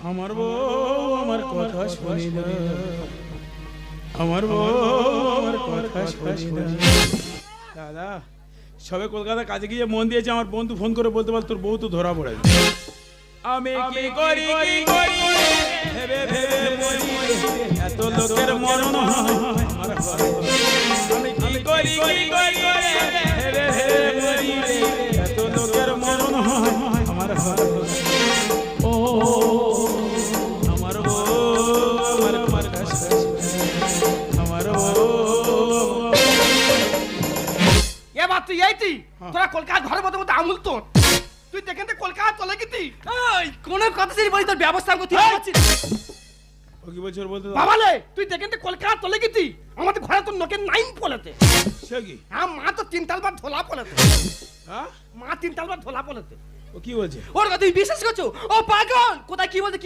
আমার বউ আমার কথা শুনি না, আমার বউ আমার কথা শুনি না। দাদা সবে কলকাতা কাজে গিয়ে মন দিয়েছে, আমার বন্ধু ফোন করে বলতে পারে তোর বউ তো ধরা পড়ে গেছে। আমি কি করি কি করি ভেবে ভেবে মরি, এত লোকের মরণ হয় আমার ঘরে। আমি কি করি কি করি ভেবে ভেবে মরি, এত লোকের মরণ হয় আমার ঘরে। ও আমার বউ আমার আমার কাছে, আমার বউ। এবার তুই এইটি তোরা কলকাতা ঘরের মধ্যে মধ্যে আমুল তোর, তুই দেখেন তো কলকাতা চলে গেছি। এই কোন কথা যদি বলি তোর ব্যবস্থা করতে পারছিস। ও কি বলছো বলতে দাও। বাবালে তুই দেখেন তো কলকাতা চলে গেছি, আমাদের ঘরে তো নোকের নাইন পলেতে। সে কি? হ্যাঁ মা তো 3 তালবার ধোলা পলেতে, হ্যাঁ মা 3 তালবার ধোলা পলেতে। ও কি বলছে? ওর কথা তুই বিশ্বাস করছো? ও পাগল, কোথায় কি বলতে কি